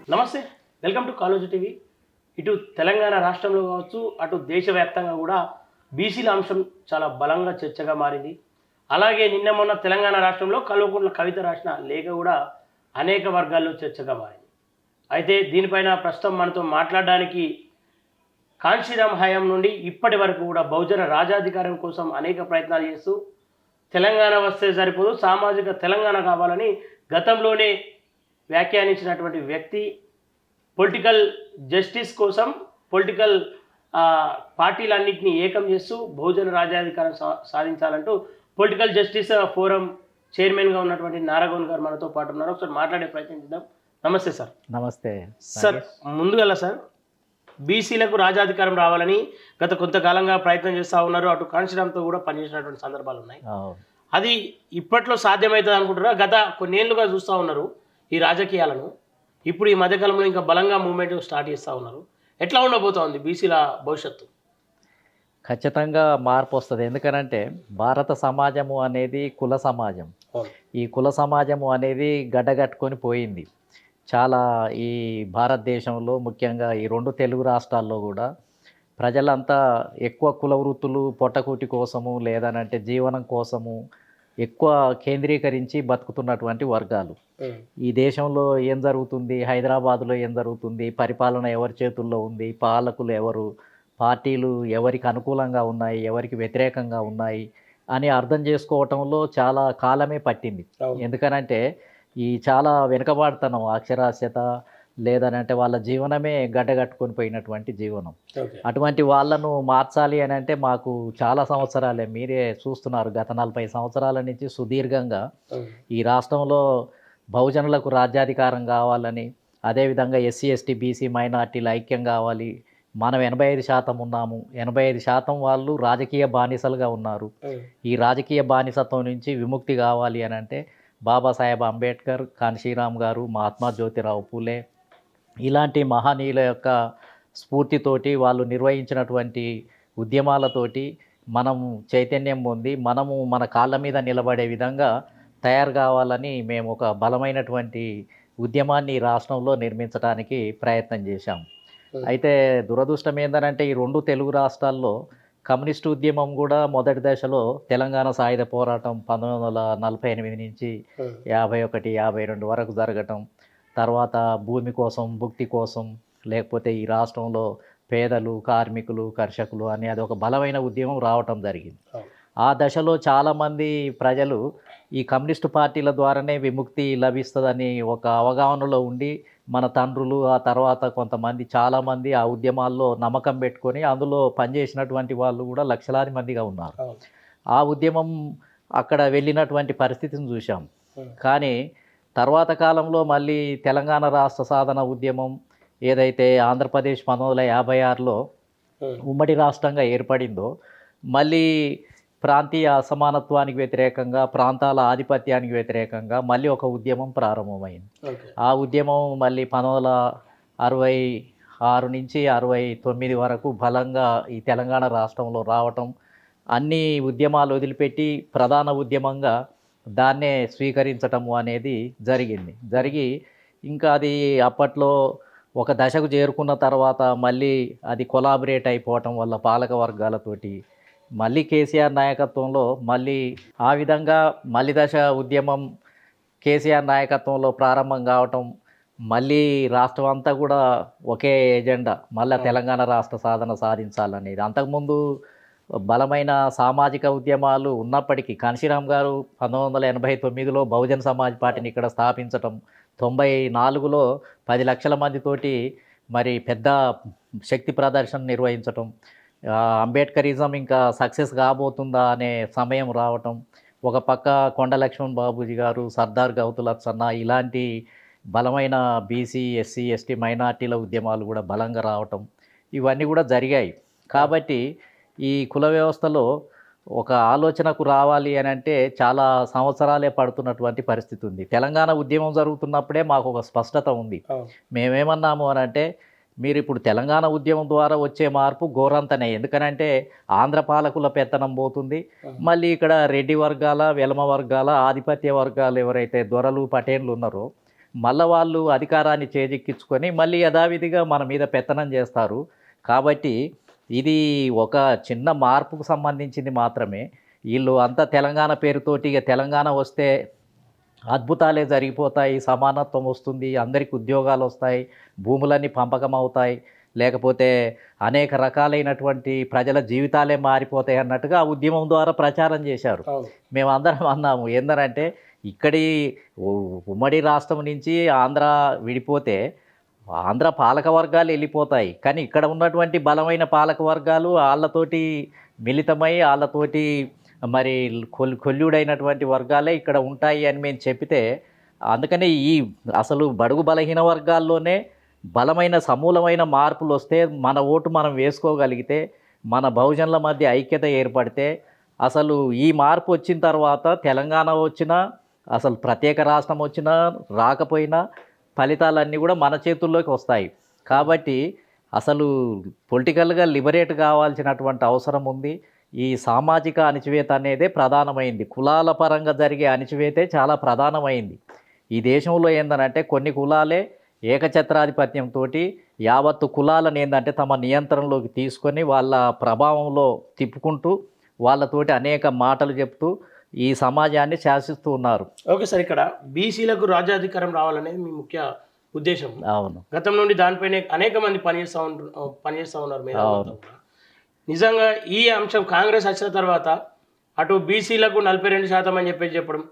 నమస్తే, welcome to college TV. ఇటు తెలంగాణ రాష్ట్రంలో కావచ్చు, అటు దేశవ్యాప్తంగా కూడా బీసీల అంశం చాలా బలంగా చర్చగా మారింది. అలాగే నిన్న మొన్న తెలంగాణ రాష్ట్రంలో కల్వకుంట్ల కవిత రాసిన లేఖ కూడా అనేక వర్గాల్లో చర్చగా మారింది. అయితే దీనిపైన ప్రస్తుతం మనతో మాట్లాడడానికి కాంశీరామ్ హయాం నుండి ఇప్పటి వరకు కూడా బహుజన రాజాధికారం కోసం అనేక ప్రయత్నాలు చేస్తూ తెలంగాణ వస్తే సరిపోదు, సామాజిక తెలంగాణ కావాలని గతంలోనే వ్యాఖ్యానించినటువంటి వ్యక్తి, పొలిటికల్ జస్టిస్ కోసం పొలిటికల్ పార్టీలన్నింటినీ ఏకం చేస్తూ బహుజన రాజ్యాధికారం సాధించాలంటూ పొలిటికల్ జస్టిస్ ఫోరం చైర్మన్గా ఉన్నటువంటి నారాగౌన్ గారు మనతో పాటు ఉన్నారు. ఒకసారి మాట్లాడే ప్రయత్నం చేద్దాం. నమస్తే సార్. నమస్తే సార్. ముందుగా సార్, బీసీలకు రాజాధికారం రావాలని గత కొంతకాలంగా ప్రయత్నం చేస్తూ ఉన్నారు. అటు కాంశీరామ్తో కూడా పనిచేసినటువంటి సందర్భాలు ఉన్నాయి. అది ఇప్పట్లో సాధ్యమవుతుంది అనుకుంటారా? గత కొన్నేళ్లుగా చూస్తూ ఉన్నారు ఈ రాజకీయాలను. ఇప్పుడు ఈ మధ్యకాలంలో ఇంకా బలంగా మూవ్మెంట్ స్టార్ట్ చేస్తూ ఉన్నారు. ఎట్లా ఉండబోతోంది బీసీల భవిష్యత్తు? ఖచ్చితంగా మార్పు వస్తుంది. ఎందుకనంటే భారత సమాజము అనేది కుల సమాజం. ఈ కుల సమాజము అనేది గడ్డగట్టుకొని పోయింది. చాలా ఈ భారతదేశంలో ముఖ్యంగా ఈ రెండు తెలుగు రాష్ట్రాల్లో కూడా ప్రజలంతా ఎక్కువ కుల వృత్తులు పొట్టకూటి కోసము లేదనంటే జీవనం కోసము ఎక్కువ కేంద్రీకరించి బతుకుతున్నటువంటి వర్గాలు. ఈ దేశంలో ఏం జరుగుతుంది, హైదరాబాదులో ఏం జరుగుతుంది, పరిపాలన ఎవరి చేతుల్లో ఉంది, పాలకులు ఎవరు, పార్టీలు ఎవరికి అనుకూలంగా ఉన్నాయి, ఎవరికి వ్యతిరేకంగా ఉన్నాయి అని అర్థం చేసుకోవటంలో చాలా కాలమే పట్టింది. ఎందుకనంటే ఈ చాలా వెనుకబాటుతనం, అక్షరాస్యత లేదనంటే వాళ్ళ జీవనమే గడ్డగట్టుకొని పోయినటువంటి జీవనం. అటువంటి వాళ్ళను మార్చాలి అని అంటే మాకు చాలా సంవత్సరాలే, మీరే చూస్తున్నారు, గత 40 సంవత్సరాల నుంచి సుదీర్ఘంగా ఈ రాష్ట్రంలో బహుజనులకు రాజ్యాధికారం కావాలని, అదేవిధంగా ఎస్సీ ఎస్టీ బీసీ మైనార్టీలు ఐక్యం కావాలి. మనం 85% ఉన్నాము, 85% వాళ్ళు రాజకీయ బానిసలుగా ఉన్నారు. ఈ రాజకీయ బానిసత్వం నుంచి విముక్తి కావాలి అని అంటే బాబాసాహెబ్ అంబేద్కర్, కాంశీరామ్ గారు, మహాత్మా జ్యోతిరావు పూలే ఇలాంటి మహనీయుల యొక్క స్ఫూర్తితోటి వాళ్ళు నిర్వహించినటువంటి ఉద్యమాలతోటి మనం చైతన్యం పొంది మనము మన కాళ్ళ మీద నిలబడే విధంగా తయారు కావాలని మేము ఒక బలమైనటువంటి ఉద్యమాన్ని రాష్ట్రంలో నిర్మించడానికి ప్రయత్నం చేశాం. అయితే దురదృష్టం ఏంటంటే ఈ రెండు తెలుగు రాష్ట్రాల్లో కమ్యూనిస్టు ఉద్యమం కూడా మొదటి దశలో తెలంగాణ సాయుధ పోరాటం 1948 నుంచి 51, 52 వరకు జరగటం, తర్వాత భూమి కోసం, భుక్తి కోసం, లేకపోతే ఈ రాష్ట్రంలో పేదలు, కార్మికులు, కర్షకులు అని అది ఒక బలమైన ఉద్యమం రావటం జరిగింది. ఆ దశలో చాలామంది ప్రజలు ఈ కమ్యూనిస్టు పార్టీల ద్వారానే విముక్తి లభిస్తుందని ఒక అవగాహనలో ఉండి మన తండ్రులు, ఆ తర్వాత కొంతమంది చాలామంది ఆ ఉద్యమాల్లో నమ్మకం పెట్టుకొని అందులో పనిచేసినటువంటి వాళ్ళు కూడా లక్షలాది మందిగా ఉన్నారు. ఆ ఉద్యమం అక్కడ వెళ్ళినటువంటి పరిస్థితిని చూసాం. కానీ తర్వాత కాలంలో మళ్ళీ తెలంగాణ రాష్ట్ర సాధన ఉద్యమం ఏదైతే ఆంధ్రప్రదేశ్ 1956లో ఉమ్మడి రాష్ట్రంగా ఏర్పడిందో, మళ్ళీ ప్రాంతీయ అసమానత్వానికి వ్యతిరేకంగా, ప్రాంతాల ఆధిపత్యానికి వ్యతిరేకంగా మళ్ళీ ఒక ఉద్యమం ప్రారంభమైంది. ఆ ఉద్యమం మళ్ళీ 1966 నుంచి 69 వరకు బలంగా ఈ తెలంగాణ రాష్ట్రంలో రావటం, అన్ని ఉద్యమాలు వదిలిపెట్టి ప్రధాన ఉద్యమంగా దాన్నే స్వీకరించటము అనేది జరిగి ఇంకా అది అప్పట్లో ఒక దశకు చేరుకున్న తర్వాత మళ్ళీ అది కొలాబరేట్ అయిపోవటం వల్ల పాలక వర్గాలతోటి మళ్ళీ కేసీఆర్ నాయకత్వంలో మళ్ళీ ఆ విధంగా మళ్ళీ దశ ఉద్యమం కేసీఆర్ నాయకత్వంలో ప్రారంభం కావటం, మళ్ళీ రాష్ట్రం అంతా కూడా ఒకే ఎజెండా, మళ్ళీ తెలంగాణ రాష్ట్ర సాధన సాధించాలనేది. అంతకుముందు బలమైన సామాజిక ఉద్యమాలు ఉన్నప్పటికీ కాంశీరామ్ గారు 1989లో బహుజన్ సమాజ్ పార్టీని ఇక్కడ స్థాపించటం, 94లో 10 లక్షల మందితోటి మరి పెద్ద శక్తి ప్రదర్శన నిర్వహించటం, అంబేద్కరిజం ఇంకా సక్సెస్ కాబోతుందా అనే సమయం రావటం, ఒక పక్క కొండ లక్ష్మణ్ బాబూజీ గారు, సర్దార్ గౌతులచ్చన్న ఇలాంటి బలమైన బీసీ, ఎస్సీ, ఎస్టీ మైనార్టీల ఉద్యమాలు కూడా బలంగా రావటం, ఇవన్నీ కూడా జరిగాయి. కాబట్టి ఈ కుల వ్యవస్థలో ఒక ఆలోచనకు రావాలి అని అంటే చాలా సంవత్సరాలే పడుతున్నటువంటి పరిస్థితి ఉంది. తెలంగాణ ఉద్యమం జరుగుతున్నప్పుడే మాకు ఒక స్పష్టత ఉంది. మేమేమన్నాము అని అంటే, మీరు ఇప్పుడు తెలంగాణ ఉద్యమం ద్వారా వచ్చే మార్పు ఘోరంతనే. ఎందుకనంటే ఆంధ్ర పాలకుల పెత్తనం పోతుంది, మళ్ళీ ఇక్కడ రెడ్డి వర్గాల, వెలమ వర్గాల, ఆధిపత్య వర్గాలు ఎవరైతే దొరలు, పటేన్లు ఉన్నారో మళ్ళీ వాళ్ళు అధికారాన్ని చేజిక్కించుకొని మళ్ళీ యథావిధిగా మన మీద పెత్తనం చేస్తారు. కాబట్టి ఇది ఒక చిన్న మార్పుకు సంబంధించింది మాత్రమే. వీళ్ళు అంతా తెలంగాణ పేరుతోటి ఇక తెలంగాణ వస్తే అద్భుతాలే జరిగిపోతాయి, సమానత్వం వస్తుంది, అందరికి ఉద్యోగాలు వస్తాయి, భూములన్నీ పంపకం అవుతాయి, లేకపోతే అనేక రకాలైనటువంటి ప్రజల జీవితాలే మారిపోతాయి అన్నట్టుగా ఆ ఉద్యమం ద్వారా ప్రచారం చేశారు. మేమందరం అన్నాము ఏందనంటే ఇక్కడి ఉమ్మడి రాష్ట్రం నుంచి ఆంధ్ర విడిపోతే ఆంధ్ర పాలక వర్గాలు వెళ్ళిపోతాయి, కానీ ఇక్కడ ఉన్నటువంటి బలమైన పాలక వర్గాలు వాళ్ళతోటి మిళితమై వాళ్ళతోటి మరి కొల్లుడైనటువంటి వర్గాలే ఇక్కడ ఉంటాయి అని మేము చెప్పితే, అందుకని ఈ అసలు బడుగు బలహీన వర్గాల్లోనే బలమైన సమూలమైన మార్పులు వస్తే మన ఓటు మనం వేసుకోగలిగితే, మన బహుజనుల మధ్య ఐక్యత ఏర్పడితే, అసలు ఈ మార్పు వచ్చిన తర్వాత తెలంగాణ వచ్చినా అసలు ప్రత్యేక రాష్ట్రం వచ్చినా రాకపోయినా ఫలితాలన్నీ కూడా మన చేతుల్లోకి వస్తాయి. కాబట్టి అసలు పొలిటికల్గా లిబరేట్ కావాల్సినటువంటి అవసరం ఉంది. ఈ సామాజిక అణచివేత అనేదే ప్రధానమైంది. కులాల పరంగా జరిగే అణచివేతే చాలా ప్రధానమైంది. ఈ దేశంలో ఏందనంటే కొన్ని కులాలే ఏకఛత్రాధిపత్యంతో యావత్తు కులాలను ఏంటంటే తమ నియంత్రణలోకి తీసుకొని వాళ్ళ ప్రభావంలో తిప్పుకుంటూ వాళ్ళతోటి అనేక మాటలు చెప్తూ ఈ సమాజాన్ని శాసిస్తూ ఉన్నారు. ఓకే సార్, ఇక్కడ బీసీలకు రాజ్యాధికారం రావాలనేది మీ ముఖ్య ఉద్దేశం. అవును, గతం నుండి దానిపైన అనేక మంది పనిచేస్తూ ఉన్నారు మేధావులు. నిజంగా ఈ అంశం కాంగ్రెస్ వచ్చిన తర్వాత అటు బీసీలకు 42% అని చెప్పడం,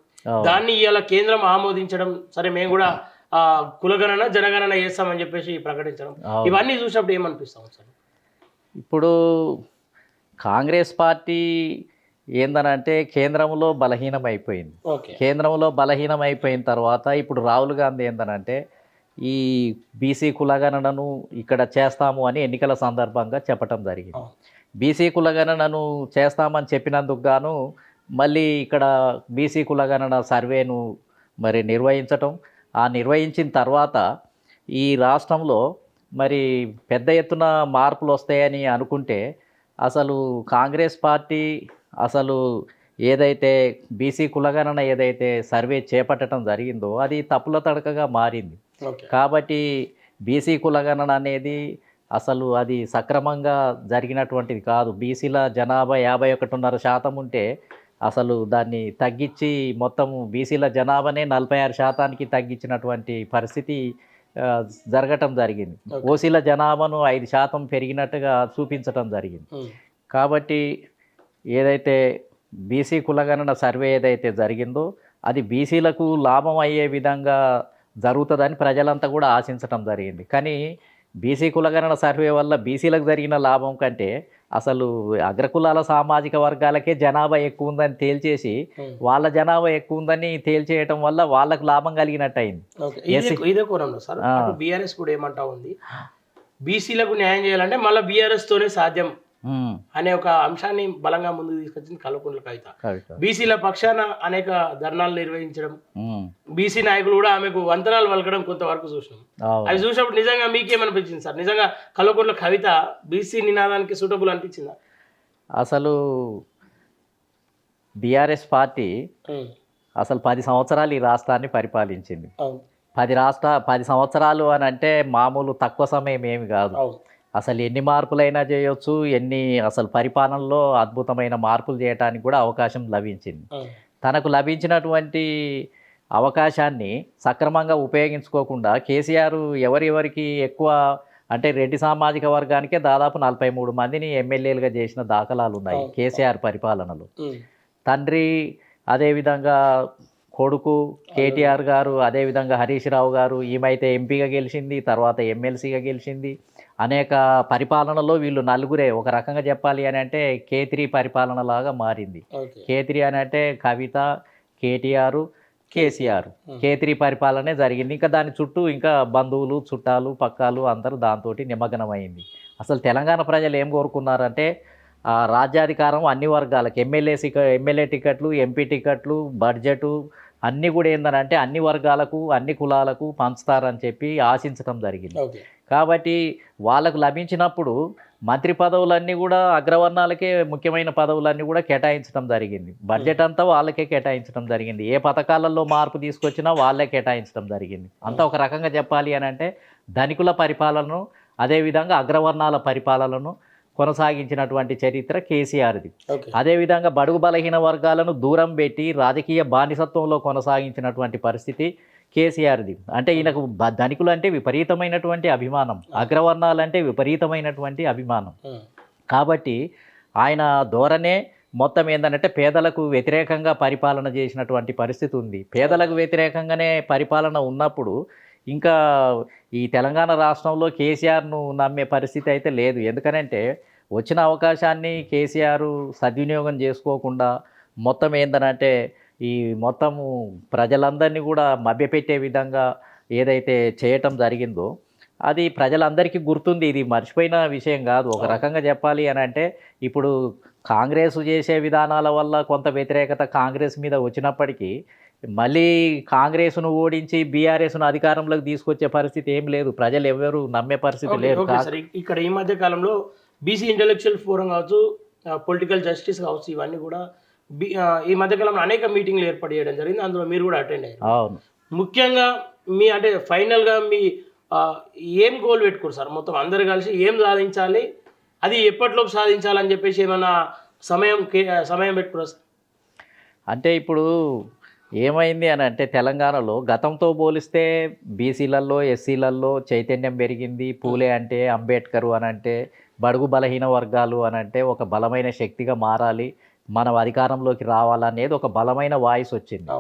దాన్ని ఇవాళ కేంద్రం ఆమోదించడం, సరే మేము కూడా కులగణన జనగణన చేస్తామని చెప్పేసి ప్రకటించడం, ఇవన్నీ చూసినప్పుడు ఏమనిపిస్తాం సార్? ఇప్పుడు కాంగ్రెస్ పార్టీ ఏందనంటే కేంద్రంలో బలహీనమైపోయింది. కేంద్రంలో బలహీనమైపోయిన తర్వాత ఇప్పుడు రాహుల్ గాంధీ ఏందనంటే ఈ బీసీ కులగణనను ఇక్కడ చేస్తాము అని ఎన్నికల సందర్భంగా చెప్పటం జరిగింది. బీసీ కులగణనను చేస్తామని చెప్పినందుకు గాను మళ్ళీ ఇక్కడ బీసీ కులగణన సర్వేను మరి నిర్వహించటం, ఆ నిర్వహించిన తర్వాత ఈ రాష్ట్రంలో మరి పెద్ద ఎత్తున మార్పులు వస్తాయని అనుకుంటే అసలు కాంగ్రెస్ పార్టీ అసలు ఏదైతే బీసీ కులగణన ఏదైతే సర్వే చేపట్టడం జరిగిందో అది తప్పుల తడకగా మారింది. కాబట్టి బీసీ కులగణన అనేది అసలు అది సక్రమంగా జరిగినటువంటిది కాదు. బీసీల జనాభా 51.5% ఉంటే అసలు దాన్ని తగ్గించి మొత్తం బీసీల జనాభానే 46%కి తగ్గించినటువంటి పరిస్థితి జరగటం జరిగింది. ఓసీల జనాభాను 5% పెరిగినట్టుగా చూపించటం జరిగింది. కాబట్టి ఏదైతే బీసీ కులగణన సర్వే ఏదైతే జరిగిందో అది బీసీలకు లాభం అయ్యే విధంగా జరుగుతుందని ప్రజలంతా కూడా ఆశించటం జరిగింది. కానీ బీసీ కులగణన సర్వే వల్ల బీసీలకు జరిగిన లాభం కంటే అసలు అగ్రకులాల సామాజిక వర్గాలకే జనాభా ఎక్కువ ఉందని తేల్చేసి వాళ్ళ జనాభా ఎక్కువ ఉందని తేల్చేయటం వల్ల వాళ్ళకు లాభం కలిగినట్టు అయింది. ఇదే కోణంలో సార్ బీఆర్ఎస్ కూడా ఏమంటా ఉంది, బీసీలకు న్యాయం చేయాలంటే మళ్ళీ బీఆర్ఎస్ తోనే సాధ్యం అనే ఒక అంశాన్ని బలంగా ముందుకు తీసుకొచ్చింది కల్వకుంట్ల కవిత. బీసీల పక్షాన అనేక ధర్నాలు నిర్వహించడం, బీసీ నాయకులు కూడా ఆమెకు వంతనాలు పలకడం కొంతవరకు చూసినాం. అవి చూసినప్పుడు నిజంగా మీకేమనిపించింది సార్? నిజంగా కల్వకుంట్ల కవిత బీసీ నినాదానికి సూటబుల్ అనిపించిందా? అసలు బీఆర్ఎస్ పార్టీ అసలు 10 సంవత్సరాలు ఈ రాష్ట్రాన్ని పరిపాలించింది. 10 సంవత్సరాలు అని అంటే మామూలు తక్కువ సమయం ఏమి కాదు. అసలు ఎన్ని మార్పులైనా చేయొచ్చు, అసలు పరిపాలనలో అద్భుతమైన మార్పులు చేయడానికి కూడా అవకాశం లభించింది. తనకు లభించినటువంటి అవకాశాన్ని సక్రమంగా ఉపయోగించుకోకుండా కేసీఆర్ ఎవరెవరికి ఎక్కువ అంటే రెడ్డి సామాజిక వర్గానికే దాదాపు 43 మందిని ఎమ్మెల్యేలుగా చేసిన దాఖలాలు ఉన్నాయి కేసీఆర్ పరిపాలనలో. తండ్రి, అదేవిధంగా కొడుకు కేటీఆర్ గారు, అదేవిధంగా హరీష్ రావు గారు, ఈమెయితే ఎంపీగా గెలిచింది, తర్వాత ఎమ్మెల్సీగా గెలిచింది. అనేక పరిపాలనలో వీళ్ళు నలుగురే ఒక రకంగా చెప్పాలి అని అంటే K3 పరిపాలన లాగా మారింది. K3 అని అంటే కవిత, కేటీఆర్, కేసీఆర్, K3 పరిపాలనే జరిగింది. ఇంకా దాని చుట్టూ ఇంకా బంధువులు, చుట్టాలు, పక్కాలు అందరూ దాంతో నిమగ్నమైంది. అసలు తెలంగాణ ప్రజలు ఏం కోరుకున్నారంటే రాజ్యాధికారం అన్ని వర్గాలకు, ఎమ్మెల్యే టికెట్లు, ఎంపీ టికెట్లు, బడ్జెటు, అన్నీ కూడా ఏంటంటే అన్ని వర్గాలకు అన్ని కులాలకు పంచుతారని చెప్పి ఆశించడం జరిగింది. ఓకే. కాబట్టి వాళ్ళకు లభించినప్పుడు మంత్రి పదవులన్నీ కూడా అగ్రవర్ణాలకే ముఖ్యమైన పదవులన్నీ కూడా కేటాయించడం జరిగింది. బడ్జెట్ అంతా వాళ్ళకే కేటాయించడం జరిగింది. ఏ పథకాలలో మార్పు తీసుకొచ్చినా వాళ్ళే కేటాయించడం జరిగింది. అంతా ఒక రకంగా చెప్పాలి అని అంటే ధనికుల పరిపాలనను అదేవిధంగా అగ్రవర్ణాల పరిపాలనను కొనసాగించినటువంటి చరిత్ర కేసీఆర్ది. ఓకే. అదేవిధంగా బడుగు బలహీన వర్గాలను దూరం పెట్టి రాజకీయ బానిసత్వంలో కొనసాగించినటువంటి పరిస్థితి కేసీఆర్ది. అంటే ఈయనకు ధనికులు అంటే విపరీతమైనటువంటి అభిమానం, అగ్రవర్ణాలంటే విపరీతమైనటువంటి అభిమానం. కాబట్టి ఆయన ధోరణే మొత్తం ఏంటంటే పేదలకు వ్యతిరేకంగా పరిపాలన చేసినటువంటి పరిస్థితి ఉంది. పేదలకు వ్యతిరేకంగానే పరిపాలన ఉన్నప్పుడు ఇంకా ఈ తెలంగాణ రాష్ట్రంలో కేసీఆర్ను నమ్మే పరిస్థితి అయితే లేదు. ఎందుకనంటే వచ్చిన అవకాశాన్ని కేసీఆర్ సద్వినియోగం చేసుకోకుండా మొత్తం ఏంటంటే ఈ మొత్తము ప్రజలందరినీ కూడా మభ్యపెట్టే విధంగా ఏదైతే చేయటం జరిగిందో అది ప్రజలందరికీ గుర్తుంది. ఇది మర్చిపోయిన విషయం కాదు. ఒక రకంగా చెప్పాలి అని అంటే ఇప్పుడు కాంగ్రెస్ చేసే విధానాల వల్ల కొంత వ్యతిరేకత కాంగ్రెస్ మీద వచ్చినప్పటికీ మళ్ళీ కాంగ్రెస్ను ఓడించి బీఆర్ఎస్ను అధికారంలోకి తీసుకొచ్చే పరిస్థితి ఏం లేదు. ప్రజలు ఎవరు నమ్మే పరిస్థితి లేదు. ఓకే సార్, ఇక్కడ ఈ మధ్య కాలంలో బీసీ ఇంటెలెక్చువల్ ఫోరం కావచ్చు, పొలిటికల్ జస్టిస్ కావచ్చు, ఇవన్నీ కూడా ఈ మధ్యకాలంలో అనేక మీటింగ్లు ఏర్పాటు చేయడం జరిగింది. అందులో మీరు కూడా అటెండ్ అయ్యారు. అవును. ముఖ్యంగా మీ అంటే ఫైనల్గా మీ ఏం గోల్ పెట్టుకోరు సార్? మొత్తం అందరు కలిసి ఏం సాధించాలి, అది ఎప్పటిలోపు సాధించాలని చెప్పేసి ఏమైనా సమయం పెట్టుకోరా సార్? అంటే ఇప్పుడు ఏమైంది అని అంటే తెలంగాణలో గతంతో పోలిస్తే బీసీలలో ఎస్సీలలో చైతన్యం పెరిగింది. పూలే అంటే అంబేద్కర్ అని అంటే బడుగు బలహీన వర్గాలు అని అంటే ఒక బలమైన శక్తిగా మారాలి, మనం అధికారంలోకి రావాలనేది ఒక బలమైన వాయిస్ వచ్చింది.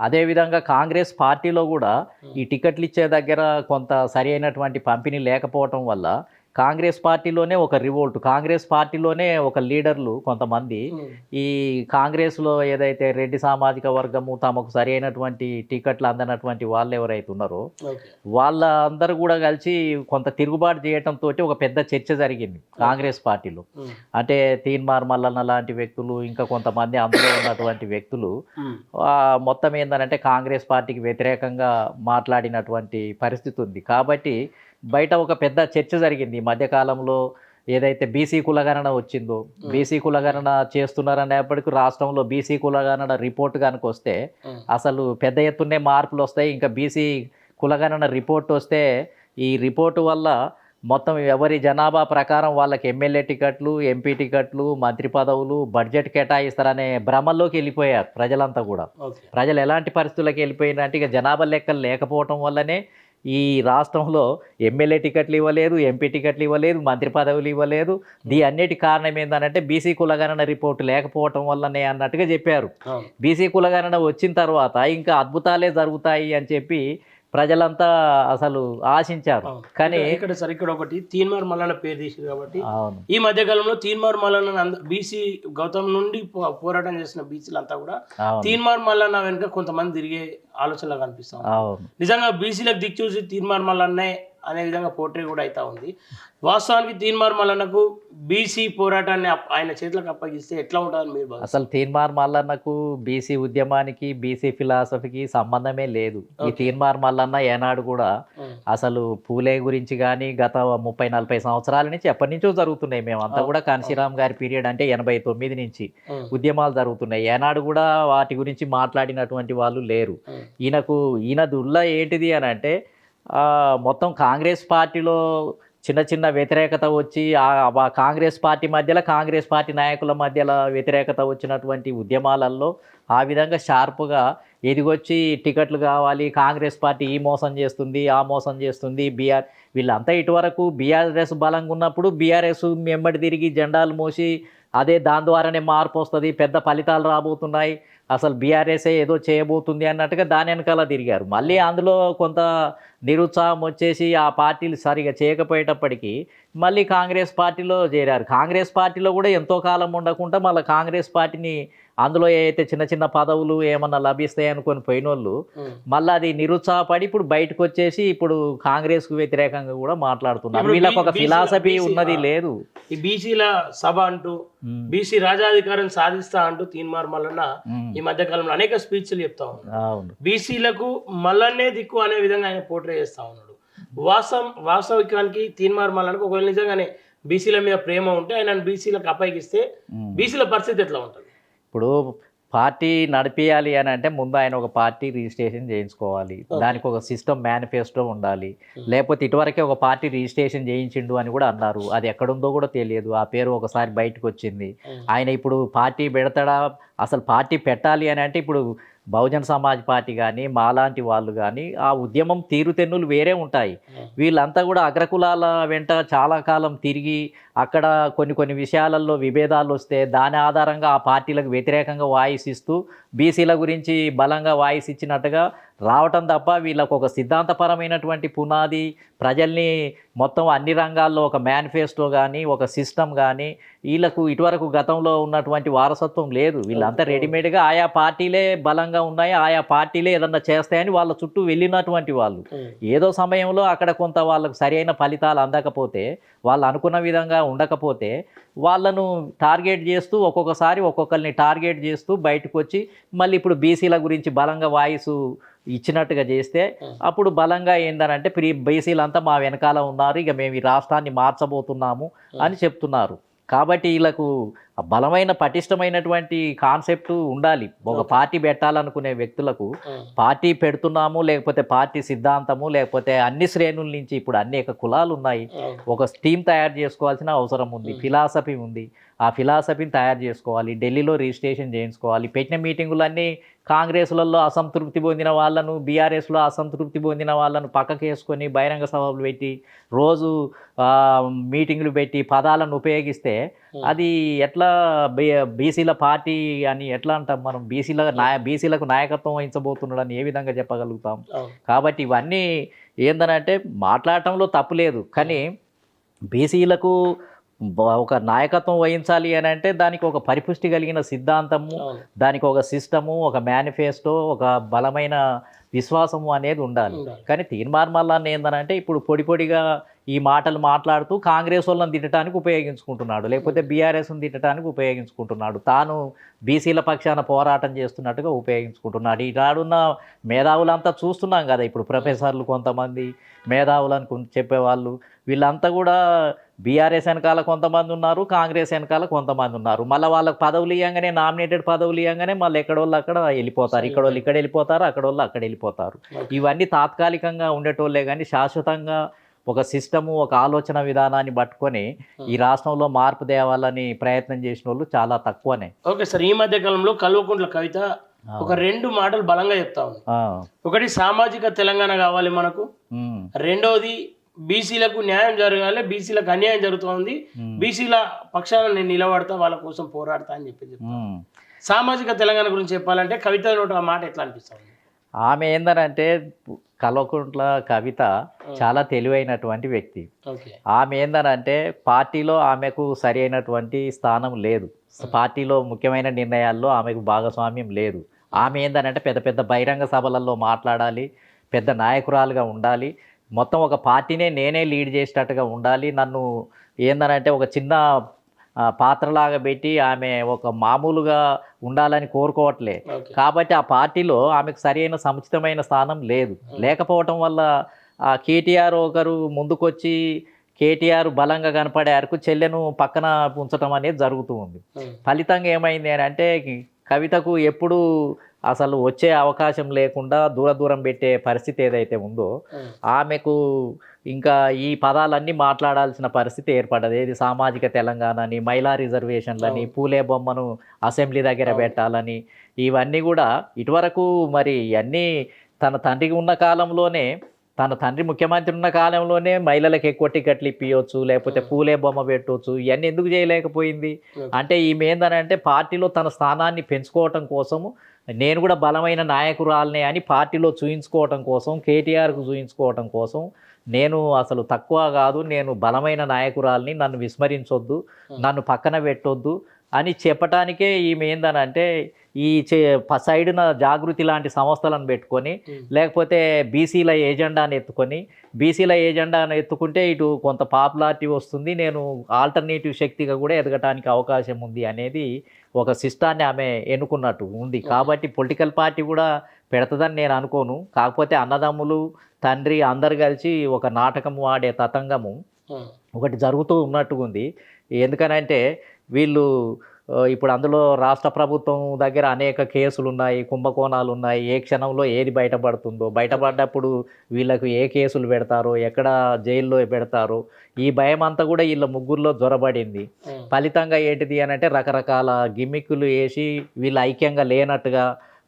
అదేవిధంగా కాంగ్రెస్ పార్టీలో కూడా ఈ టికెట్లు ఇచ్చే దగ్గర కొంత సరి అయినటువంటి పంపిణీ లేకపోవటం వల్ల కాంగ్రెస్ పార్టీలోనే ఒక రివోల్ట్, కాంగ్రెస్ పార్టీలోనే ఒక లీడర్లు కొంతమంది ఈ కాంగ్రెస్లో ఏదైతే రెడ్డి సామాజిక వర్గము తమకు సరి అయినటువంటి టికెట్లు అందనటువంటి వాళ్ళు ఎవరైతే ఉన్నారో వాళ్ళందరూ కూడా కలిసి కొంత తిరుగుబాటు చేయడంతో ఒక పెద్ద చర్చ జరిగింది కాంగ్రెస్ పార్టీలో. అంటే తీన్మార్ మల్లన్న లాంటి వ్యక్తులు ఇంకా కొంతమంది అందులో ఉన్నటువంటి వ్యక్తులు మొత్తం ఏంటంటే కాంగ్రెస్ పార్టీకి వ్యతిరేకంగా మాట్లాడినటువంటి పరిస్థితి ఉంది. కాబట్టి బయట ఒక పెద్ద చర్చ జరిగింది ఈ మధ్యకాలంలో. ఏదైతే బీసీ కులగణన వచ్చిందో, బీసీ కులగణన చేస్తున్నారనేప్పటికీ రాష్ట్రంలో బీసీ కులగణన రిపోర్ట్ కనుక వస్తే అసలు పెద్ద ఎత్తునే మార్పులు వస్తాయి. ఇంకా బీసీ కులగణన రిపోర్ట్ వస్తే ఈ రిపోర్టు వల్ల మొత్తం ఎవరి జనాభా ప్రకారం వాళ్ళకి ఎమ్మెల్యే టికెట్లు, ఎంపీ టికెట్లు, మంత్రి పదవులు, బడ్జెట్ కేటాయిస్తారనే భ్రమల్లోకి వెళ్ళిపోయారు ప్రజలంతా కూడా. ప్రజలు ఎలాంటి పరిస్థితులకు వెళ్ళిపోయినంటే ఇక జనాభా లెక్కలు లేకపోవటం వల్లనే ఈ రాష్ట్రంలో ఎమ్మెల్యే టికెట్లు ఇవ్వలేదు, ఎంపీ టికెట్లు ఇవ్వలేదు, మంత్రి పదవులు ఇవ్వలేదు. అన్నిటి కారణం ఏంటంటే బీసీ కులగణన రిపోర్టు లేకపోవటం వల్లనే అన్నట్టుగా చెప్పారు. బీసీ కులగణన వచ్చిన తర్వాత ఇంకా అద్భుతాలే జరుగుతాయి అని చెప్పి ప్రజలంతా అసలు ఆశించారు. కానీ ఇక్కడ ఒకటి తీన్మార్ మల్లన్న పేరు తీసింది కాబట్టి ఈ మధ్య కాలంలో తీన్మార్ మల్లన్న బీసీ గౌతమ్ నుండి పోరాటం చేసిన బీసీలంతా కూడా తీన్మార్ మల్లన్న వెనుక కొంతమంది తిరిగే ఆలోచనలు కనిపిస్తాం. నిజంగా బీసీలకు దిక్చూసి తీన్మార్ మల్లన్నే అనే విధంగా పోర్ట్రే కూడా అవుతా ఉంది. వాస్తవానికి తీన్మార్ మల్లన్నకు బీసీ పోరాటాన్ని ఆయన చేతులకు అప్పగిస్తే ఎట్లా ఉంటుందని మీరు అసలు తీన్మార్ మల్లన్నకు బీసీ ఉద్యమానికి బీసీ ఫిలాసఫీకి సంబంధమే లేదు. ఈ తీన్మార్ మల్లన్న ఏనాడు కూడా అసలు పూలే గురించి కానీ గత 30-40 సంవత్సరాల నుంచి ఎప్పటి నుంచో జరుగుతున్నాయి. మేమంతా కూడా కాన్సీరామ్ గారి పీరియడ్ అంటే 89 నుంచి ఉద్యమాలు జరుగుతున్నాయి. ఏనాడు కూడా వాటి గురించి మాట్లాడినటువంటి వాళ్ళు లేరు. ఈయన దుల్లా ఏంటిది అని అంటే మొత్తం కాంగ్రెస్ పార్టీలో చిన్న చిన్న వ్యతిరేకత వచ్చి కాంగ్రెస్ పార్టీ మధ్యలో కాంగ్రెస్ పార్టీ నాయకుల మధ్యలో వ్యతిరేకత వచ్చినటువంటి ఉద్యమాలలో ఆ విధంగా షార్ప్గా ఎదిగొచ్చి టికెట్లు కావాలి, కాంగ్రెస్ పార్టీ ఈ మోసం చేస్తుంది, ఆ మోసం చేస్తుంది, వీళ్ళంతా ఇటువరకు బీఆర్ఎస్ బలంగా ఉన్నప్పుడు బీఆర్ఎస్ వెంబడి తిరిగి జెండాలు మోసి దాని ద్వారానే మార్పు వస్తుంది, పెద్ద ఫలితాలు రాబోతున్నాయి, అసలు బీఆర్ఎస్ఏ ఏదో చేయబోతుంది అన్నట్టుగా దాని వెనకాల తిరిగారు. మళ్ళీ అందులో కొంత నిరుత్సాహం వచ్చేసి ఆ పార్టీలు సరిగా చేయకపోయేటప్పటికీ మళ్ళీ కాంగ్రెస్ పార్టీలో చేరారు. కాంగ్రెస్ పార్టీలో కూడా ఎంతో కాలం ఉండకుండా మళ్ళీ కాంగ్రెస్ పార్టీని అందులో ఏదైతే చిన్న చిన్న పదవులు ఏమన్నా లభిస్తాయి అనుకొని పోయిన వాళ్ళు మళ్ళీ అది నిరుత్సాహపడి ఇప్పుడు బయటకు వచ్చేసి ఇప్పుడు కాంగ్రెస్కు వ్యతిరేకంగా కూడా మాట్లాడుతున్నారు. ఇప్పుడు వీళ్ళకి ఒక బీ- ఫిలాసఫీ బీసీ ఉన్నది లేదు. ఈ బీసీల సభ అంటూ బీసీ రాజాధికారం సాధిస్తా అంటూ తీన్మార్ మల్లన్న ఈ మధ్య కాలంలో అనేక స్పీచ్లు చెప్తా ఉన్నాడు. అవును. బీసీలకు మల్లన్నే దిక్కు అనే విధంగా ఆయన పోర్ట్రే చేస్తా ఉన్నాడు. వాస్తవికానికి తీన్మార్ మల్లన్నకు ఒకవేళ నిజంగానే బీసీల మీద ప్రేమ ఉంటే ఆయన బీసీలకు అప్పగిస్తే బీసీల పరిస్థితి ఎట్లా ఉంటుంది? ఇప్పుడు పార్టీ నడిపియాలి అని అంటే ముందు ఆయన ఒక పార్టీ రిజిస్ట్రేషన్ చేయించుకోవాలి, దానికి ఒక సిస్టమ్ మేనిఫెస్టో ఉండాలి. లేకపోతే ఇటువరకే ఒక పార్టీ రిజిస్ట్రేషన్ చేయించిండు అని కూడా అన్నారు, అది ఎక్కడుందో కూడా తెలియదు. ఆ పేరు ఒకసారి బయటకు వచ్చింది. ఆయన ఇప్పుడు పార్టీ పెడతాడా, అసలు పార్టీ పెట్టాలి అని అంటే ఇప్పుడు బహుజన్ సమాజ్ పార్టీ కానీ మాలాంటి వాళ్ళు కానీ ఆ ఉద్యమం తీరుతెన్నులు వేరే ఉంటాయి. వీళ్ళంతా కూడా అగ్రకులాల వెంట చాలా కాలం తిరిగి అక్కడ కొన్ని విషయాలలో విభేదాలు వస్తే దాని ఆధారంగా ఆ పార్టీలకు వ్యతిరేకంగా వాయిస్ ఇస్తూ బీసీల గురించి బలంగా వాయిస్ ఇచ్చినట్టుగా రావటం తప్ప వీళ్ళకు ఒక సిద్ధాంతపరమైనటువంటి పునాది, ప్రజల్ని మొత్తం అన్ని రంగాల్లో ఒక మేనిఫెస్టో కానీ ఒక సిస్టమ్ కానీ వీళ్ళకు ఇటువరకు గతంలో ఉన్నటువంటి వారసత్వం లేదు. వీళ్ళంతా రెడీమేడ్గా ఆయా పార్టీలే బలంగా ఉన్నాయి, ఆయా పార్టీలే ఏదన్నా చేస్తాయని వాళ్ళ చుట్టూ వెళ్ళినటువంటి వాళ్ళు. ఏదో సమయంలో అక్కడ కొంత వాళ్ళకు సరైన ఫలితాలు అందకపోతే, వాళ్ళు అనుకున్న విధంగా ఉండకపోతే వాళ్ళను టార్గెట్ చేస్తూ ఒక్కొక్కసారి ఒక్కొక్కరిని టార్గెట్ చేస్తూ బయటకు వచ్చి మళ్ళీ ఇప్పుడు బీసీల గురించి బలంగా వాయిస్ ఇచ్చినట్టుగా చేస్తే అప్పుడు బలంగా ఏందనంటే బీసీలంతా మా వెనకాల ఉన్నారు, ఇక మేము ఈ రాష్ట్రాన్ని మార్చబోతున్నాము అని చెప్తున్నారు. కాబట్టి వీళ్ళకు బలమైన పటిష్టమైనటువంటి కాన్సెప్ట్ ఉండాలి. ఒక పార్టీ పెట్టాలనుకునే వ్యక్తులకు పార్టీ పెడుతున్నాము, లేకపోతే పార్టీ సిద్ధాంతము, లేకపోతే అన్ని శ్రేణుల నుంచి ఇప్పుడు అనేక కులాలు ఉన్నాయి, ఒక టీం తయారు చేసుకోవాల్సిన అవసరం ఉంది, ఫిలాసఫీ ఉంది. ఆ ఫిలాసఫీని తయారు చేసుకోవాలి, ఢిల్లీలో రిజిస్ట్రేషన్ చేయించుకోవాలి. పెట్టిన మీటింగులన్నీ కాంగ్రెస్లలో అసంతృప్తి పొందిన వాళ్ళను, బీఆర్ఎస్లో అసంతృప్తి పొందిన వాళ్ళను పక్కకు వేసుకొని బహిరంగ సభలు పెట్టి రోజు మీటింగులు పెట్టి పదాలను ఉపయోగిస్తే అది ఎట్లా బీసీల పార్టీ అని ఎట్లా అంటాం మనం? బీసీలకు నాయకత్వం వహించబోతున్నాడని ఏ విధంగా చెప్పగలుగుతాం? కాబట్టి ఇవన్నీ ఏందనంటే మాట్లాడటంలో తప్పు లేదు, కానీ బీసీలకు ఒక నాయకత్వం వహించాలి అని అంటే దానికి ఒక పరిపుష్టి కలిగిన సిద్ధాంతము, దానికి ఒక సిస్టము, ఒక మేనిఫెస్టో, ఒక బలమైన విశ్వాసము అనేది ఉండాలి. కానీ తీన్మార్ మల్లన్న ఏందనంటే ఇప్పుడు పొడిగా ఈ మాటలు మాట్లాడుతూ కాంగ్రెస్ వాళ్ళని తిట్టడానికి ఉపయోగించుకుంటున్నాడు, లేకపోతే బీఆర్ఎస్ని తిట్టడానికి ఉపయోగించుకుంటున్నాడు, తాను బీసీల పక్షాన పోరాటం చేస్తున్నట్టుగా ఉపయోగించుకుంటున్నాడు. ఈనాడున్న మేధావులంతా చూస్తున్నాం కదా, ఇప్పుడు ప్రొఫెసర్లు కొంతమంది మేధావులను చెప్పేవాళ్ళు వీళ్ళంతా కూడా బీఆర్ఎస్ వెనకాల కొంతమంది ఉన్నారు, కాంగ్రెస్ వెనకాల కొంతమంది ఉన్నారు. మళ్ళీ వాళ్ళకి పదవులు ఇవ్వగానే, నామినేటెడ్ పదవులు ఇవ్వగానే మళ్ళీ ఎక్కడోళ్ళు అక్కడ వెళ్ళిపోతారు, ఇక్కడోళ్ళు ఇక్కడ వెళ్ళిపోతారు, అక్కడోళ్ళు అక్కడ వెళ్ళిపోతారు. ఇవన్నీ తాత్కాలికంగా ఉండేటోళ్ళే కానీ శాశ్వతంగా ఒక సిస్టము, ఒక ఆలోచన విధానాన్ని పట్టుకొని ఈ రాష్ట్రంలో మార్పు తేవాలని ప్రయత్నం చేసిన వాళ్ళు చాలా తక్కువనే. ఓకే సార్, ఈ మధ్య కాలంలో కల్వకుంట్ల కవిత ఒక 2 మాటలు బలంగా చెప్తా ఉంది. ఒకటి సామాజిక తెలంగాణ కావాలి మనకు, రెండోది బీసీలకు న్యాయం జరగాలి, బీసీలకు అన్యాయం జరుగుతోంది, బీసీల పక్షాన నేను నిలబడతా, వాళ్ళ కోసం పోరాడతా అని చెప్పి సామాజిక తెలంగాణ గురించి చెప్పాలంటే కవిత నోటి ఆ మాట ఎట్లా అనిపిస్తుంది? ఆమె ఏందనంటే కల్వకుంట్ల కవిత చాలా తెలివైనటువంటి వ్యక్తి. ఆమె ఏందనంటే పార్టీలో ఆమెకు సరి అయినటువంటి స్థానం లేదు, పార్టీలో ముఖ్యమైన నిర్ణయాల్లో ఆమెకు భాగస్వామ్యం లేదు. ఆమె ఏందనంటే పెద్ద బహిరంగ సభలలో మాట్లాడాలి, పెద్ద నాయకురాలుగా ఉండాలి, మొత్తం ఒక పార్టీనే నేనే లీడ్ చేసేటట్టుగా ఉండాలి, నన్ను ఏందనంటే ఒక చిన్న పాత్రలాగా పెట్టి ఆమె ఒక మామూలుగా ఉండాలని కోరుకోవట్లే. కాబట్టి ఆ పార్టీలో ఆమెకు సరైన సముచితమైన స్థానం లేదు. లేకపోవటం వల్ల కేటీఆర్ ఒకరు ముందుకొచ్చి కేటీఆర్ బలంగా కనపడే వరకు చెల్లెను పక్కన ఉంచడం అనేది జరుగుతూ ఉంది. ఫలితంగా ఏమైంది అని అంటే కవితకు ఎప్పుడు అసలు వచ్చే అవకాశం లేకుండా దూరం పెట్టే పరిస్థితి ఏదైతే ఉందో ఆమెకు ఇంకా ఈ పదాలన్నీ మాట్లాడాల్సిన పరిస్థితి ఏర్పడ్డది. ఏది సామాజిక తెలంగాణని, మహిళా రిజర్వేషన్లని, పూలే బొమ్మను అసెంబ్లీ దగ్గర పెట్టాలని, ఇవన్నీ కూడా ఇటువరకు మరి ఇవన్నీ తన తండ్రికి ఉన్న కాలంలోనే, తన తండ్రి ముఖ్యమంత్రి ఉన్న కాలంలోనే మహిళలకు ఎక్కువ టికెట్లు ఇప్పించవచ్చు, లేకపోతే పూలే బొమ్మ పెట్టవచ్చు, ఇవన్నీ ఎందుకు చేయలేకపోయింది అంటే ఈమె ఏందనంటే పార్టీలో తన స్థానాన్ని పెంచుకోవటం కోసము నేను కూడా బలమైన నాయకురాలనే అని పార్టీలో చూయించుకోవటం కోసం, కేటీఆర్కు చూయించుకోవటం కోసం నేను అసలు తక్కువ కాదు, నేను బలమైన నాయకురాలని, నన్ను విస్మరించొద్దు, నన్ను పక్కన పెట్టొద్దు, అని చెప్పటానికే ఈమె ఏందనంటే ఈ సైడున జాగృతి లాంటి సంస్థలను పెట్టుకొని లేకపోతే బీసీల ఎజెండాను ఎత్తుకొని బీసీల ఎజెండాను ఎత్తుకుంటే ఇటు కొంత పాపులారిటీ వస్తుంది, నేను ఆల్టర్నేటివ్ శక్తిగా కూడా ఎదగటానికి అవకాశం ఉంది అనేది ఒక సిస్టాన్ని ఆమె ఎన్నుకున్నట్టు ఉంది. కాబట్టి పొలిటికల్ పార్టీ కూడా పెడతదని నేను అనుకోను. కాకపోతే అన్నదమ్ములు తండ్రి అందరు కలిసి ఒక నాటకము ఆడే తతంగము ఒకటి జరుగుతూ ఉన్నట్టుగా ఉంది. ఎందుకనంటే వీళ్ళు ఇప్పుడు అందులో రాష్ట్ర ప్రభుత్వం దగ్గర అనేక కేసులు ఉన్నాయి, కుంభకోణాలు ఉన్నాయి. ఏ క్షణంలో ఏది బయటపడుతుందో, బయటపడ్డప్పుడు వీళ్ళకు ఏ కేసులు పెడతారో, ఎక్కడ జైల్లో పెడతారో ఈ భయం అంతా కూడా వీళ్ళ ముగ్గురులో జ్వరబడింది. ఫలితంగా ఏంటిది అని అంటే రకరకాల గిమ్మిక్కులు వేసి వీళ్ళు ఐక్యంగా లేనట్టుగా,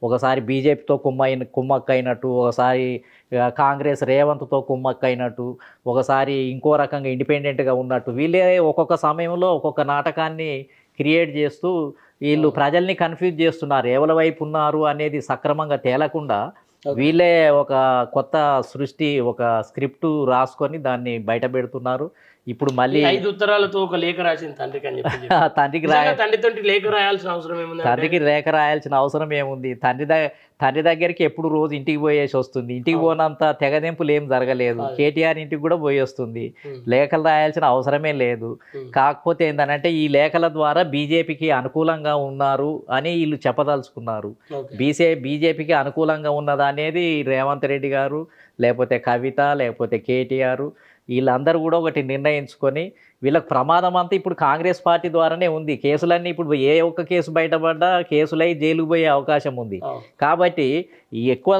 ఒకసారి బీజేపీతో కుమ్మక్కైనట్టు, ఒకసారి కాంగ్రెస్ రేవంత్తో కుమ్మక్కైనట్టు, ఒకసారి ఇంకో రకంగా ఇండిపెండెంట్గా ఉన్నట్టు వీళ్ళే ఒక్కొక్క సమయంలో ఒక్కొక్క నాటకాన్ని క్రియేట్ చేస్తూ వీళ్ళు ప్రజల్ని కన్ఫ్యూజ్ చేస్తున్నారు. ఎవరి వైపు ఉన్నారు అనేది సక్రమంగా తేలకుండా వీళ్ళే ఒక కొత్త సృష్టి, ఒక స్క్రిప్ట్ రాసుకొని దాన్ని బయట పెడుతున్నారు. ఇప్పుడు మళ్ళీ 5 ఉత్తరాలతో ఒక లేఖ రాసింది తండ్రికి అని చెప్పి తండ్రితో లేఖ రాయాల్సిన అవసరం ఏముంది? తండ్రికి లేఖ రాయాల్సిన అవసరం ఏముంది? తండ్రి దగ్గరికి ఎప్పుడు రోజు ఇంటికి పోయేసి వస్తుంది. ఇంటికి పోనంత తెగదెంపులు ఏం జరగలేదు. కేటీఆర్ ఇంటికి కూడా పోయి వస్తుంది. లేఖలు రాయాల్సిన అవసరమే లేదు. కాకపోతే ఏంటంటే ఈ లేఖల ద్వారా బీజేపీకి అనుకూలంగా ఉన్నారు అని వీళ్ళు చెప్పదలుచుకున్నారు. బీజేపీకి అనుకూలంగా ఉన్నదా అనేది రేవంత్ రెడ్డి గారు, లేకపోతే కవిత, లేకపోతే కేటీఆర్ వీళ్ళందరూ కూడా ఒకటి నిర్ణయించుకొని వీళ్ళకి ప్రమాదం అంతా ఇప్పుడు కాంగ్రెస్ పార్టీ ద్వారానే ఉంది. కేసులన్నీ ఇప్పుడు ఏ ఒక్క కేసు బయటపడ్డా కేసులై జైలుకు పోయే అవకాశం ఉంది. కాబట్టి ఎక్కువ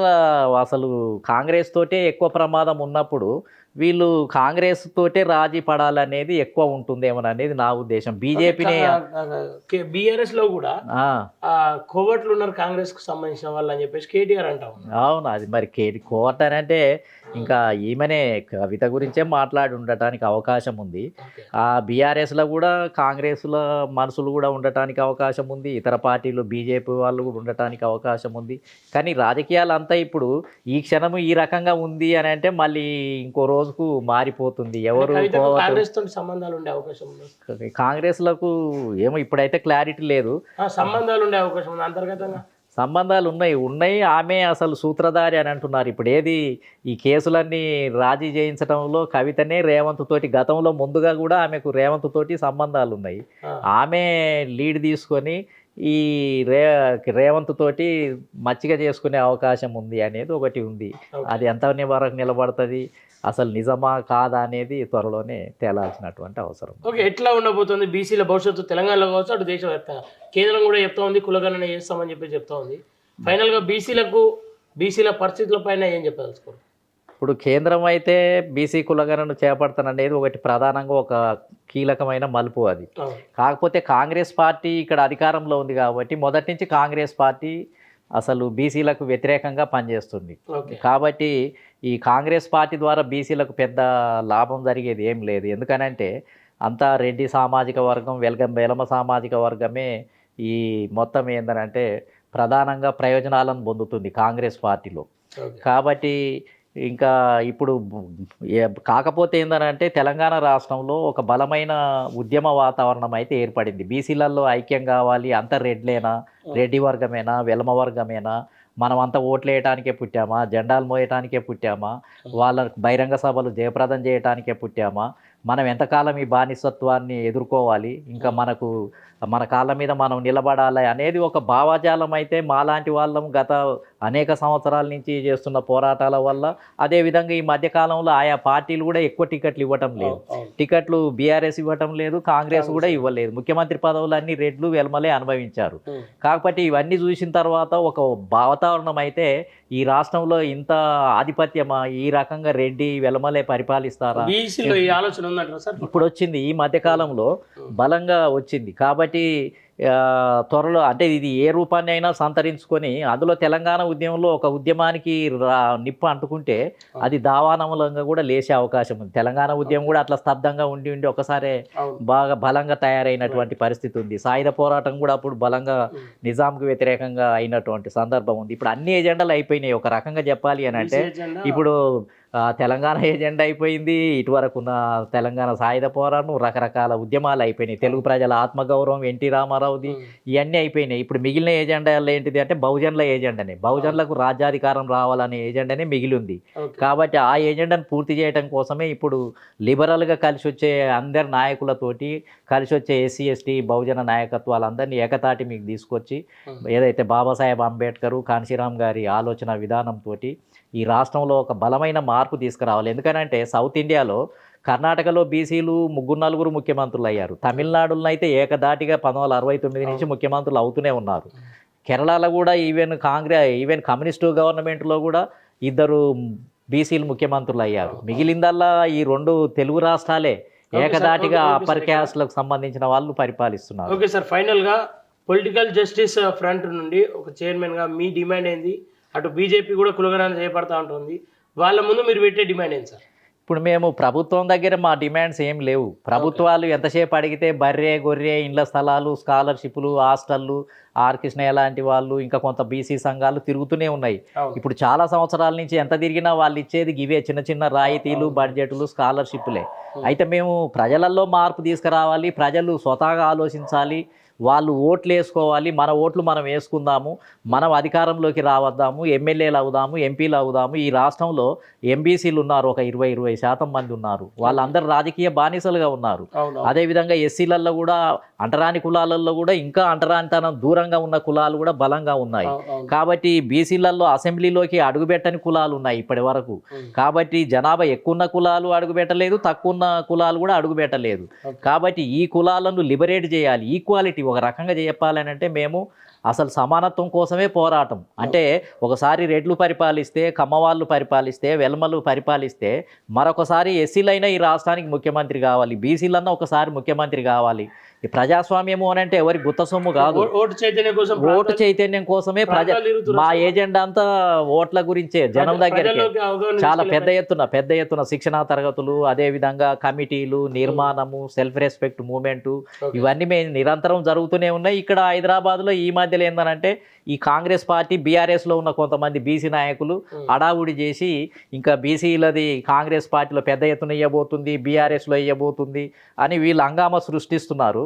అసలు కాంగ్రెస్ తోటే ఎక్కువ ప్రమాదం ఉన్నప్పుడు వీళ్ళు కాంగ్రెస్ తోటే రాజీ పడాలనేది ఎక్కువ ఉంటుందేమోననేది నా ఉద్దేశం. బీజేపీని బీఆర్ఎస్ లో కూడా కోవట్లు ఉన్నారు కాంగ్రెస్ కు సంబంధించిన వాళ్ళు అని చెప్పేసి కేటీఆర్ అంటాం. అవును, అది మరి కోవట్ అని అంటే ఇంకా ఈమెనే కవిత గురించే మాట్లాడి ఉండటానికి అవకాశం ఉంది. ఆ బీఆర్ఎస్లో కూడా కాంగ్రెస్లో మనుషులు కూడా ఉండటానికి అవకాశం ఉంది, ఇతర పార్టీలు బీజేపీ వాళ్ళు కూడా ఉండటానికి అవకాశం ఉంది. కానీ రాజకీయాలు అంతా ఇప్పుడు ఈ క్షణము ఈ రకంగా ఉంది అని అంటే మళ్ళీ ఇంకో రోజుకు మారిపోతుంది. ఎవరు సంబంధాలు ఉండే అవకాశం ఉంది కాంగ్రెస్లకు ఏమో ఇప్పుడైతే క్లారిటీ లేదు. సంబంధాలు ఉండే అవకాశం ఉంది అంతర్గతంగా. సంబంధాలు ఉన్నాయి. ఆమె అసలు సూత్రధారి అని అంటున్నారు. ఇప్పుడు ఏది ఈ కేసులన్నీ రాజీ చేయించడంలో కవితనే రేవంత్ తోటి, గతంలో ముందుగా కూడా ఆమెకు రేవంత్ తోటి సంబంధాలు ఉన్నాయి. ఆమె లీడ్ తీసుకొని ఈ రేవంత్ తోటి మచ్చిక చేసుకునే అవకాశం ఉంది అనేది ఒకటి ఉంది. అది ఎంత వరకు నిలబడుతుంది, అసలు నిజమా కాదా అనేది త్వరలోనే తేలాల్సినటువంటి అవసరం. ఓకే, ఎట్లా ఉండబోతుంది బీసీల భవిష్యత్తు తెలంగాణలో కావచ్చు, అటు దేశవ్యాప్తంగా? కేంద్రం కూడా చెప్తా ఉంది కులగణన చేస్తామని చెప్పి చెప్తా ఉంది. ఫైనల్గా బీసీల పరిస్థితుల పైన ఏం చెప్పదలుచుకోరు? ఇప్పుడు కేంద్రం అయితే బీసీ కులగణన చేపడతాననేది ఒకటి ప్రధానంగా ఒక కీలకమైన మలుపు అది. కాకపోతే కాంగ్రెస్ పార్టీ ఇక్కడ అధికారంలో ఉంది కాబట్టి మొదటి నుంచి కాంగ్రెస్ పార్టీ అసలు బీసీలకు వ్యతిరేకంగా పనిచేస్తుంది. కాబట్టి ఈ కాంగ్రెస్ పార్టీ ద్వారా బీసీలకు పెద్ద లాభం జరిగేది ఏం లేదు. ఎందుకనంటే అంతా రెడ్డి సామాజిక వర్గం, వెలమ సామాజిక వర్గమే ఈ మొత్తం ఏంటంటే ప్రధానంగా ప్రయోజనాలను పొందుతుంది కాంగ్రెస్ పార్టీలో. కాబట్టి ఇంకా ఇప్పుడు కాకపోతే ఏంటంటే తెలంగాణ రాష్ట్రంలో ఒక బలమైన ఉద్యమ వాతావరణం అయితే ఏర్పడింది. బీసీలలో ఐక్యం కావాలి, అంత రెడ్డి వర్గమేనా, వెలమ వర్గమేనా, మనం అంతా ఓట్లు వేయటానికే పుట్టామా, జెండాలు మోయటానికే పుట్టామా, వాళ్ళ బహిరంగ సభలు జయప్రదం చేయటానికే పుట్టామా, మనం ఎంతకాలం ఈ బానిసత్వాన్ని ఎదుర్కోవాలి, ఇంకా మన కాళ్ళ మీద మనం నిలబడాలి అనేది ఒక భావజాలం. అయితే మాలాంటి వాళ్ళం గత అనేక సంవత్సరాల నుంచి చేస్తున్న పోరాటాల వల్ల, అదేవిధంగా ఈ మధ్యకాలంలో ఆయా పార్టీలు కూడా ఎక్కువ టికెట్లు ఇవ్వటం లేదు. టికెట్లు బీఆర్ఎస్ ఇవ్వటం లేదు, కాంగ్రెస్ కూడా ఇవ్వలేదు. ముఖ్యమంత్రి పదవులు అన్ని రెడ్లు వెలమలే అనుభవించారు. కాబట్టి ఇవన్నీ చూసిన తర్వాత ఒక వాతావరణం అయితే ఈ రాష్ట్రంలో ఇంత ఆధిపత్యమా, ఈ రకంగా రెడ్డి వెలమలే పరిపాలిస్తారా ఇప్పుడు వచ్చింది, ఈ మధ్యకాలంలో బలంగా వచ్చింది. కాబట్టి త్వరలో అంటే ఇది ఏ రూపాన్ని అయినా సంతరించుకొని అందులో తెలంగాణ ఉద్యమంలో ఒక ఉద్యమానికి నిప్పు అంటుకుంటే అది దావానములంగా కూడా లేచే అవకాశం ఉంది. తెలంగాణ ఉద్యమం కూడా అట్లా స్తబ్దంగా ఉండి ఒకసారి బాగా బలంగా తయారైనటువంటి పరిస్థితి ఉంది. సాయుధ పోరాటం కూడా అప్పుడు బలంగా నిజాంకు వ్యతిరేకంగా అయినటువంటి సందర్భం ఉంది. ఇప్పుడు అన్ని ఎజెండాలు అయిపోయినాయి ఒక రకంగా చెప్పాలి అని అంటే. ఇప్పుడు తెలంగాణ ఏజెండా అయిపోయింది, ఇటువరకు ఉన్న తెలంగాణ సాయుధ పోరాటం, రకరకాల ఉద్యమాలు అయిపోయినాయి, తెలుగు ప్రజల ఆత్మగౌరవం, ఎన్టీ రామారావుది, ఇవన్నీ అయిపోయినాయి. ఇప్పుడు మిగిలిన ఏజెండాలు ఏంటిది అంటే బహుజనుల ఏజెండానే, బహుజనులకు రాజ్యాధికారం రావాలనే ఏజెండానే మిగిలి ఉంది. కాబట్టి ఆ ఏజెండాను పూర్తి చేయడం కోసమే ఇప్పుడు లిబరల్గా కలిసి వచ్చే అందరి నాయకులతోటి కలిసి వచ్చే ఎస్సీ ఎస్టీ బహుజన నాయకత్వాలందరినీ ఏకతాటి మీకు తీసుకొచ్చి ఏదైతే బాబాసాహెబ్ అంబేద్కర్ కాన్షీరామ్ గారి ఆలోచన విధానంతో ఈ రాష్ట్రంలో ఒక బలమైన మార్పు తీసుకురావాలి. ఎందుకనంటే సౌత్ ఇండియాలో కర్ణాటకలో బీసీలు 3-4 ముఖ్యమంత్రులు అయ్యారు, తమిళనాడులో అయితే ఏకదాటిగా 1969 నుంచి ముఖ్యమంత్రులు అవుతూనే ఉన్నారు, కేరళలో కూడా ఈవెన్ కమ్యూనిస్టు గవర్నమెంట్లో కూడా 2 బీసీలు ముఖ్యమంత్రులు అయ్యారు. మిగిలిందల్లా ఈ 2 తెలుగు రాష్ట్రాలే ఏకదాటిగా అప్పర్ క్యాస్ట్లకు సంబంధించిన వాళ్ళు పరిపాలిస్తున్నారు. ఓకే సార్, ఫైనల్గా పొలిటికల్ జస్టిస్ ఫ్రంట్ నుండి ఒక చైర్మన్గా మీ డిమాండ్ ఏంది? అటు బీజేపీ కూడా కులగణన చేపడతా ఉంటుంది, వాళ్ళ ముందు మీరు పెట్టే డిమాండ్ ఏంటి సార్? ఇప్పుడు మేము ప్రభుత్వం దగ్గర మా డిమాండ్స్ ఏం లేవు. ప్రభుత్వాలు ఎంతసేపు అడిగితే బర్రె గొర్రె ఇండ్ల స్థలాలు, స్కాలర్షిప్లు, హాస్టళ్ళు, ఆర్ కృష్ణయ్య లాంటి వాళ్ళు ఇంకా కొంత బీసీ సంఘాలు తిరుగుతూనే ఉన్నాయి. ఇప్పుడు చాలా సంవత్సరాల నుంచి ఎంత తిరిగినా వాళ్ళు ఇచ్చేది ఇవే చిన్న చిన్న రాయితీలు, బడ్జెట్లు, స్కాలర్షిప్లే. అయితే మేము ప్రజలలో మార్పు తీసుకురావాలి, ప్రజలు స్వతహాగా ఆలోచించాలి, వాళ్ళు ఓట్లు వేసుకోవాలి, మన ఓట్లు మనం వేసుకుందాము, మనం అధికారంలోకి రావద్దాము, ఎమ్మెల్యేలు అవుదాము, ఎంపీలు అవుదాము. ఈ రాష్ట్రంలో ఎంబీసీలు ఉన్నారు, ఒక 20% మంది ఉన్నారు, వాళ్ళందరూ రాజకీయ బానిసలుగా ఉన్నారు. అదేవిధంగా ఎస్సీలలో కూడా అంటరాని కులాలలో కూడా ఇంకా అంటరానితనం దూరంగా ఉన్న కులాలు కూడా బలంగా ఉన్నాయి. కాబట్టి బీసీలలో అసెంబ్లీలోకి అడుగుపెట్టని కులాలు ఉన్నాయి ఇప్పటి వరకు. కాబట్టి జనాభా ఎక్కువ ఉన్న కులాలు అడుగుపెట్టలేదు, తక్కువ ఉన్న కులాలు కూడా అడుగుపెట్టలేదు. కాబట్టి ఈ కులాలను లిబరేట్ చేయాలి, ఈక్వాలిటీ ఒక రకంగా చెప్పాలని అంటే మేము అసలు సమానత్వం కోసమే పోరాటం. అంటే ఒకసారి రెడ్లు పరిపాలిస్తే, కమ్మవాళ్ళు పరిపాలిస్తే, వెల్మలు పరిపాలిస్తే మరొకసారి ఎస్సీలైనా ఈ రాష్ట్రానికి ముఖ్యమంత్రి కావాలి, బీసీలన్నా ఒకసారి ముఖ్యమంత్రి కావాలి. ఈ ప్రజాస్వామ్యము అని అంటే ఎవరి గుత్త సొమ్ము కాదు, ఓటు చైతన్యం కోసమే మా ఏజెండా అంతా ఓట్ల గురించే, జనం దగ్గరికి చాలా పెద్ద ఎత్తున శిక్షణా తరగతులు, అదేవిధంగా కమిటీలు, నిర్మాణము, సెల్ఫ్ రెస్పెక్ట్ మూమెంటు, ఇవన్నీ మేము నిరంతరం జరుగుతూనే ఉన్నాయి. ఇక్కడ హైదరాబాద్లో ఈ మధ్యలో ఏందనంటే ఈ కాంగ్రెస్ పార్టీ బీఆర్ఎస్లో ఉన్న కొంతమంది బీసీ నాయకులు అడావుడి చేసి ఇంకా బీసీలది కాంగ్రెస్ పార్టీలో పెద్ద ఎత్తున ఇవ్వబోతుంది, బీఆర్ఎస్లో ఇవ్వబోతుంది అని వీళ్ళు హంగామా సృష్టిస్తున్నారు.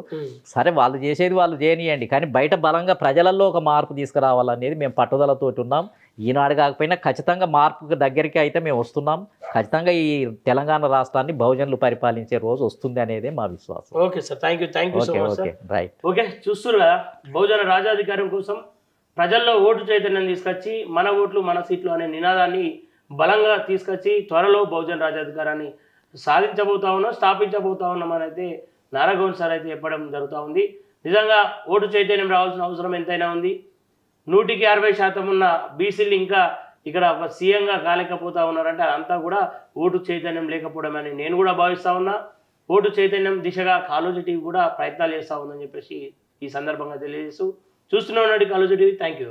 సరే, వాళ్ళు చేసేది వాళ్ళు చేయనియండి, కానీ బయట బలంగా ప్రజలలో ఒక మార్పు తీసుకురావాలనేది మేము పట్టుదలతోటి ఉన్నాం. ఈనాడు కాకపోయినా ఖచ్చితంగా మార్పు దగ్గరికి అయితే మేము వస్తున్నాం. ఖచ్చితంగా ఈ తెలంగాణ రాష్ట్రాన్ని బహుజనులు పరిపాలించే రోజు వస్తుంది అనేది మా విశ్వాసం. Okay sir, thank you so much sir. Right. Okay, చూస్తున్నారు కదా, బహుజన రాజాధికారం కోసం ప్రజల్లో ఓటు చైతన్యం తీసుకొచ్చి మన ఓట్లు మన సీట్లు అనే నినాదాన్ని బలంగా తీసుకొచ్చి త్వరలో బహుజన రాజాధికారాన్ని స్థాపించబోతా ఉన్నామని అయితే నారాగౌడ్ సార్ అయితే చెప్పడం జరుగుతూ ఉంది. నిజంగా ఓటు చైతన్యం రావాల్సిన అవసరం ఎంతైనా ఉంది. 100% ఉన్న బీసీలు ఇంకా ఇక్కడ సీఎంగా కాలేకపోతా ఉన్నారంటే అదంతా కూడా ఓటు చైతన్యం లేకపోవడం అని నేను కూడా భావిస్తూ ఉన్నా. ఓటు చైతన్యం దిశగా కాలోజీ టీవీ కూడా ప్రయత్నాలు చేస్తూ ఉందని చెప్పేసి ఈ సందర్భంగా తెలియజేస్తూ చూస్తూనే ఉన్నట్టు కాలోజీ టీవీ. Thank you.